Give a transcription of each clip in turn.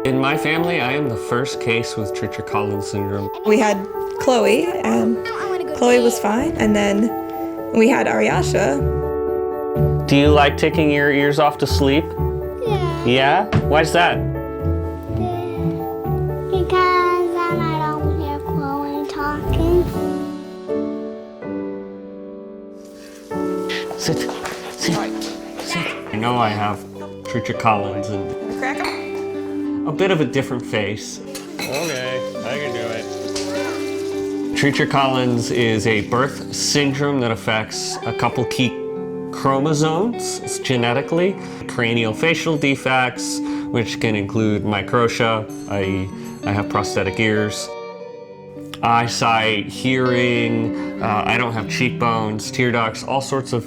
In my family, I am the first case with Treacher Collins Syndrome. We had Chloe, and Chloe was fine, and then we had Ariasha. Do you like taking your ears off to sleep? Yeah. Yeah? Why's that? Because then I don't hear Chloe talking. Sit. I know I have Treacher Collins and Crack 'em. a bit of a different face. Okay, I can do it. Treacher Collins is a birth syndrome that affects a couple key chromosomes genetically. Craniofacial defects, which can include microtia, i.e. I have prosthetic ears. Eyesight, hearing, I don't have cheekbones, tear ducts, all sorts of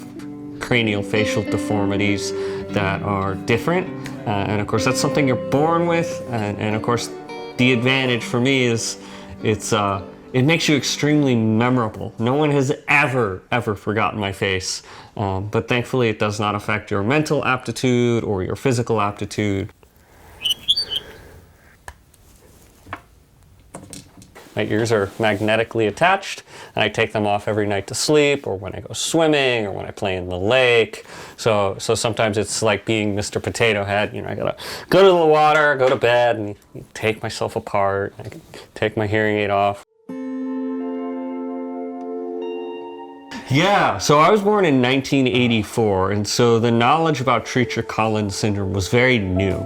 craniofacial deformities that are different. And of course, that's something you're born with. And of course, the advantage for me is it makes you extremely memorable. No one has ever forgotten my face. But thankfully, it does not affect your mental aptitude or your physical aptitude. My ears are magnetically attached, and I take them off every night to sleep, or when I go swimming, or when I play in the lake. So sometimes it's like being Mr. Potato Head. You know, I gotta go to the water, go to bed, and take myself apart. I can take my hearing aid off. Yeah, so I was born in 1984, and so the knowledge about Treacher Collins Syndrome was very new.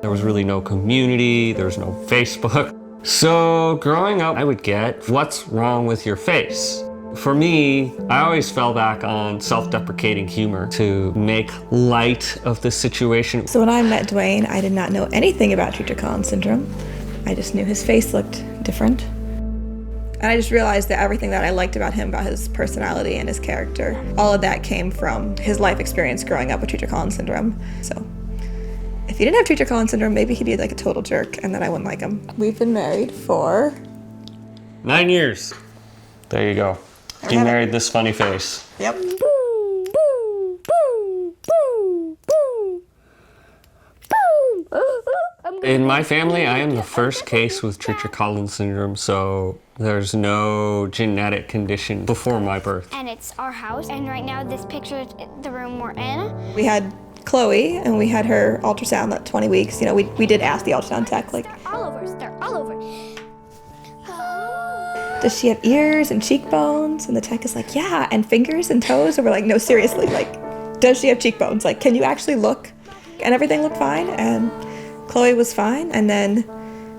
There was really no community, there was no Facebook. So growing up, I would get, what's wrong with your face? For me, I always fell back on self-deprecating humor to make light of the situation. So when I met Duane, I did not know anything about Treacher Collins Syndrome. I just knew his face looked different. And I just realized that everything that I liked about him, about his personality and his character, all of that came from his life experience growing up with Treacher Collins Syndrome. So if he didn't have Treacher Collins Syndrome, maybe he'd be like a total jerk, and then I wouldn't like him. We've been married for 9 years. There you go. You married this funny face. Yep. In my family, I am the first case with Treacher Collins Syndrome, so there's no genetic condition before my birth. And it's our house, and right now this picture is the room we're in. We had Chloe, and we had her ultrasound at 20 weeks. You know, we did ask the ultrasound tech, like, They're all over. They're all over. does she have ears and cheekbones? And the tech is like, yeah, and fingers and toes. And we're like, no, seriously, like, does she have cheekbones? Like, can you actually look? And everything looked fine, and Chloe was fine. And then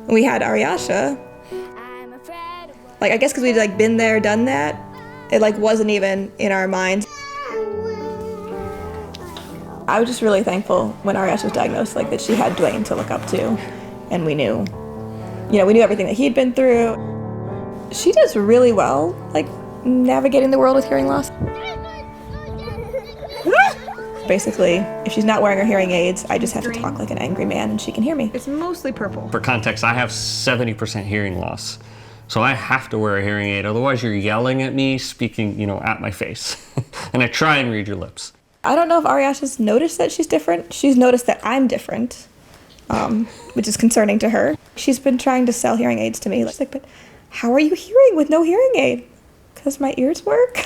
we had Ariasha. Like, I guess because we'd like been there, done that, it like wasn't even in our minds. I was just really thankful when Ariasha was diagnosed, like that she had Duane to look up to, and we knew everything that he'd been through. She does really well, like navigating the world with hearing loss. Basically, if she's not wearing her hearing aids, I just have to talk like an angry man and she can hear me. It's mostly purple. For context, I have 70% hearing loss. So I have to wear a hearing aid, otherwise you're yelling at me, speaking, at my face. And I try and read your lips. I don't know if Ariasha's noticed that she's different. She's noticed that I'm different, which is concerning to her. She's been trying to sell hearing aids to me. She's like, but how are you hearing with no hearing aid? Because my ears work?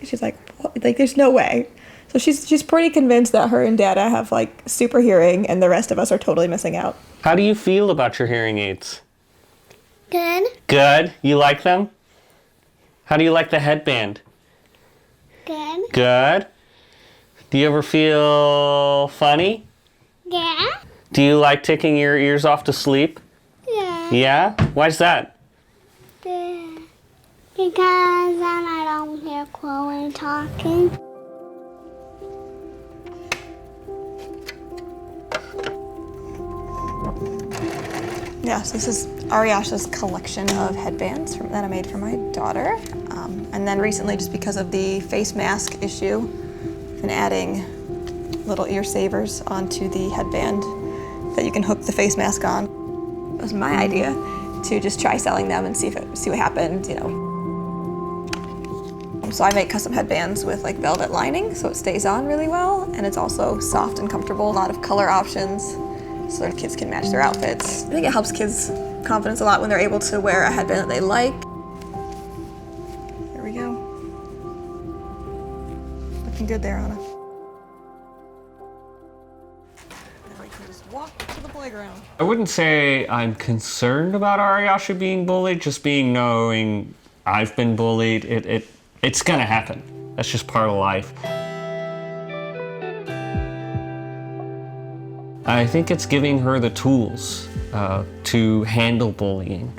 She's like, what? Like, there's no way. So she's pretty convinced that her and Dada have like super hearing and the rest of us are totally missing out. How do you feel about your hearing aids? Good. Good? You like them? How do you like the headband? Good. Good? Do you ever feel funny? Yeah. Do you like taking your ears off to sleep? Yeah. Yeah? Why's that? Because then I don't hear Chloe talking. Yes, this is Ariasha's collection of headbands that I made for my daughter. And then recently, just because of the face mask issue, I've been adding little ear savers onto the headband that you can hook the face mask on. It was my idea to just try selling them and see what happened, So I make custom headbands with like velvet lining, so it stays on really well, and it's also soft and comfortable. A lot of color options. so that kids can match their outfits. I think it helps kids' confidence a lot when they're able to wear a headband that they like. There we go. Looking good there, Anna. Now we can just walk to the playground. I wouldn't say I'm concerned about Ariasha being bullied, just knowing I've been bullied. It's gonna happen. That's just part of life. I think it's giving her the tools to handle bullying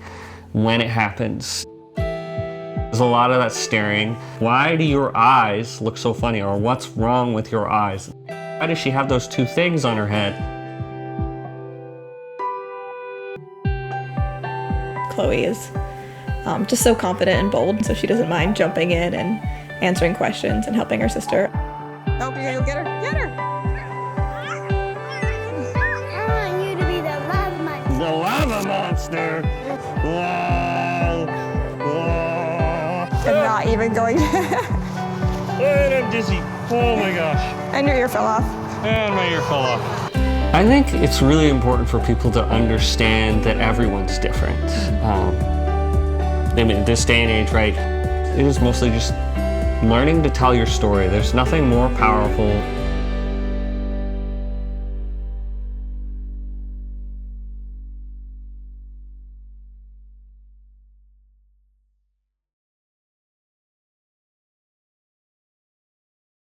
when it happens. There's a lot of that staring. Why do your eyes look so funny? Or what's wrong with your eyes? Why does she have those two things on her head? Chloe is just so confident and bold, so she doesn't mind jumping in and answering questions and helping her sister. Oh, you'll get her. Get her! I want you to be the lava monster. The lava monster! Wow! I'm not even going to. And I'm dizzy. Oh my gosh. And your ear fell off. And my ear fell off. I think it's really important for people to understand that everyone's different. I mean, this day and age, right, it is mostly just learning to tell your story. There's nothing more powerful